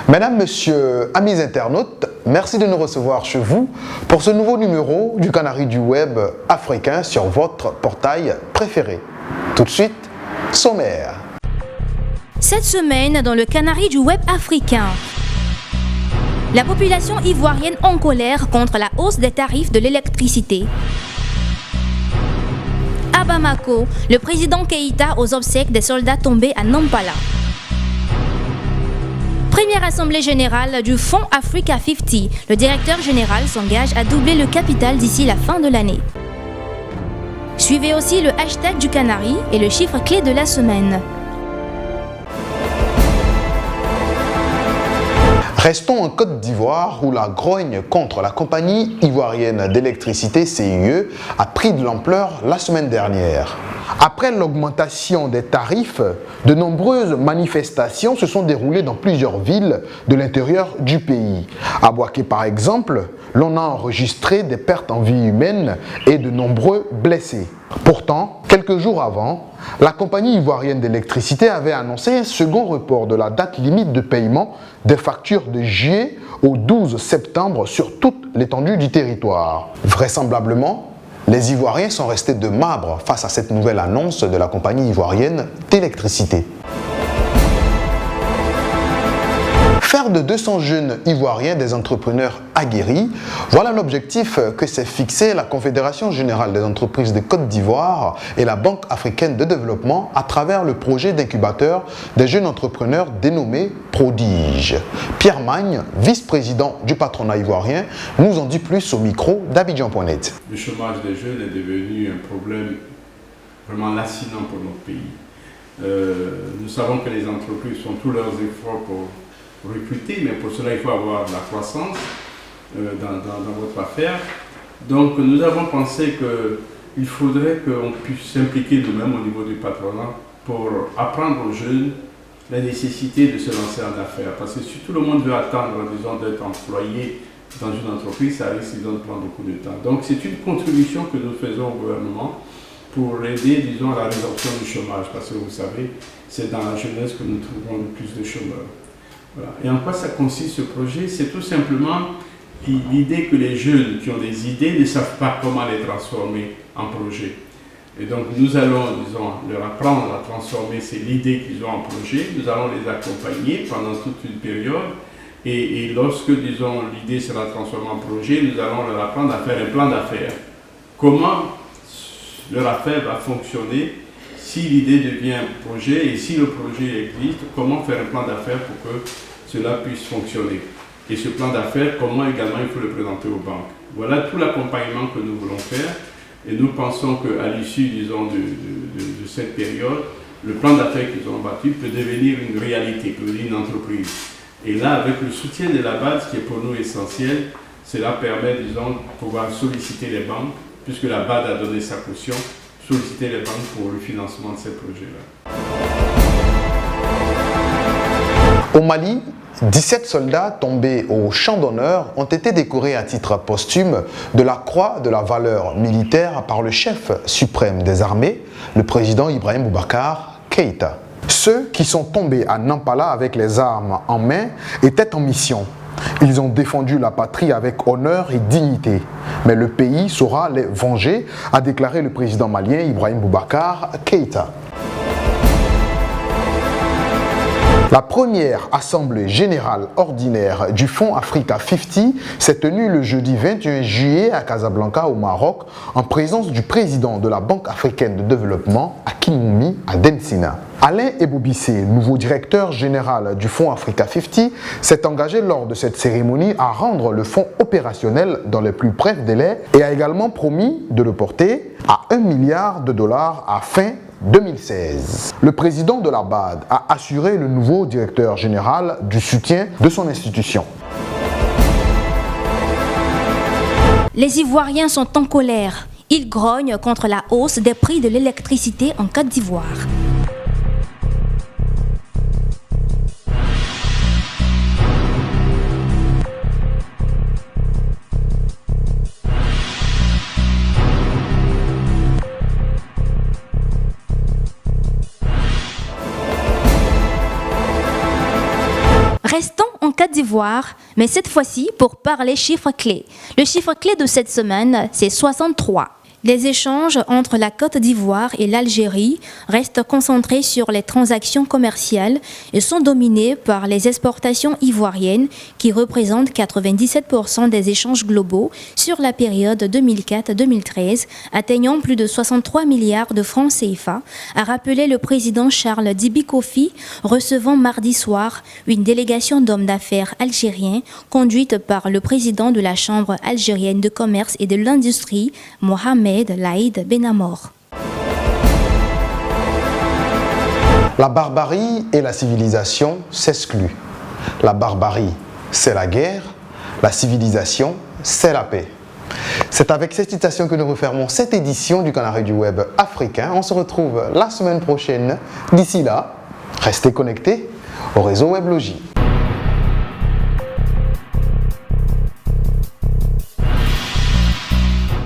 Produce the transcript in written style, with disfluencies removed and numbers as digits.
Mesdames, Messieurs, amis internautes, merci de nous recevoir chez vous pour ce nouveau numéro du Canari du Web africain sur votre portail préféré. Tout de suite, sommaire. Cette semaine, dans le Canari du Web africain, la population ivoirienne en colère contre la hausse des tarifs de l'électricité. À Bamako, le président Keïta aux obsèques des soldats tombés à Nampala. Première assemblée générale du Fonds Africa 50, le directeur général s'engage à doubler le capital d'ici la fin de l'année. Suivez aussi le hashtag du Canari et le chiffre clé de la semaine. Restons en Côte d'Ivoire où la grogne contre la compagnie ivoirienne d'électricité CIE a pris de l'ampleur la semaine dernière. Après l'augmentation des tarifs, de nombreuses manifestations se sont déroulées dans plusieurs villes de l'intérieur du pays. À Bouaké par exemple, l'on a enregistré des pertes en vie humaine et de nombreux blessés. Pourtant, quelques jours avant, la compagnie ivoirienne d'électricité avait annoncé un second report de la date limite de paiement des factures de juillet au 12 septembre sur toute l'étendue du territoire. Vraisemblablement, les Ivoiriens sont restés de marbre face à cette nouvelle annonce de la compagnie ivoirienne d'électricité. Faire de 200 jeunes Ivoiriens des entrepreneurs aguerris, voilà l'objectif que s'est fixé la Confédération Générale des Entreprises de Côte d'Ivoire et la Banque Africaine de Développement à travers le projet d'incubateur des jeunes entrepreneurs dénommé Prodige. Pierre Magne, vice-président du patronat ivoirien, nous en dit plus au micro d'Abidjan.net. Le chômage des jeunes est devenu un problème vraiment lancinant pour notre pays. Nous savons que les entreprises font tous leurs efforts pour recruter, mais pour cela il faut avoir de la croissance dans votre affaire. Donc nous avons pensé qu'il faudrait qu'on puisse s'impliquer nous-mêmes au niveau du patronat pour apprendre aux jeunes la nécessité de se lancer en affaires. Parce que si tout le monde veut attendre, disons, d'être employé dans une entreprise, ça risque de prendre beaucoup de temps. Donc c'est une contribution que nous faisons au gouvernement pour aider, disons, à la résorption du chômage. Parce que vous savez, c'est dans la jeunesse que nous trouvons le plus de chômeurs. Voilà. Et en quoi ça consiste ce projet? C'est tout simplement l'idée que les jeunes qui ont des idées ne savent pas comment les transformer en projet. Et donc nous allons, disons, leur apprendre à transformer l'idée qu'ils ont en projet. Nous allons les accompagner pendant toute une période. Et lorsque, disons, l'idée sera transformée en projet, nous allons leur apprendre à faire un plan d'affaires. Comment leur affaire va fonctionner si l'idée devient un projet et si le projet existe, comment faire un plan d'affaires pour que cela puisse fonctionner. Et ce plan d'affaires, comment également il faut le présenter aux banques. Voilà tout l'accompagnement que nous voulons faire. Et nous pensons qu'à l'issue, disons, de cette période, le plan d'affaires qu'ils ont bâti peut devenir une réalité, peut devenir une entreprise. Et là, avec le soutien de la BAD, ce qui est pour nous essentiel, cela permet, disons, de pouvoir solliciter les banques, puisque la BAD a donné sa caution, solliciter les banques pour le financement de ces projets-là. Au Mali, 17 soldats tombés au champ d'honneur ont été décorés à titre posthume de la Croix de la valeur militaire par le chef suprême des armées, le président Ibrahim Boubacar Keïta. Ceux qui sont tombés à Nampala avec les armes en main étaient en mission. Ils ont défendu la patrie avec honneur et dignité. Mais le pays saura les venger, a déclaré le président malien Ibrahim Boubacar Keïta. La première assemblée générale ordinaire du Fonds Africa 50 s'est tenue le jeudi 21 juillet à Casablanca au Maroc en présence du président de la Banque africaine de développement Hakim Moumi Adensina. Alain Ebobissé, nouveau directeur général du Fonds Africa 50, s'est engagé lors de cette cérémonie à rendre le fonds opérationnel dans les plus brefs délais et a également promis de le porter à $1 milliard à fin 2016. Le président de la BAD a assuré le nouveau directeur général du soutien de son institution. Les Ivoiriens sont en colère. Ils grognent contre la hausse des prix de l'électricité en Côte d'Ivoire. Restons en Côte d'Ivoire, mais cette fois-ci pour parler chiffres clés. Le chiffre clé de cette semaine, c'est 63. Les échanges entre la Côte d'Ivoire et l'Algérie restent concentrés sur les transactions commerciales et sont dominés par les exportations ivoiriennes qui représentent 97% des échanges globaux sur la période 2004-2013, atteignant plus de 63 milliards de francs CFA, a rappelé le président Charles Dibi Kofi, recevant mardi soir une délégation d'hommes d'affaires algériens conduite par le président de la Chambre algérienne de commerce et de l'industrie, Mohamed Laïd Benamor. La barbarie et la civilisation s'excluent. La barbarie, c'est la guerre. La civilisation, c'est la paix. C'est avec cette citation que nous refermons cette édition du Canari du Web africain. On se retrouve la semaine prochaine. D'ici là, restez connectés au réseau WebLogi.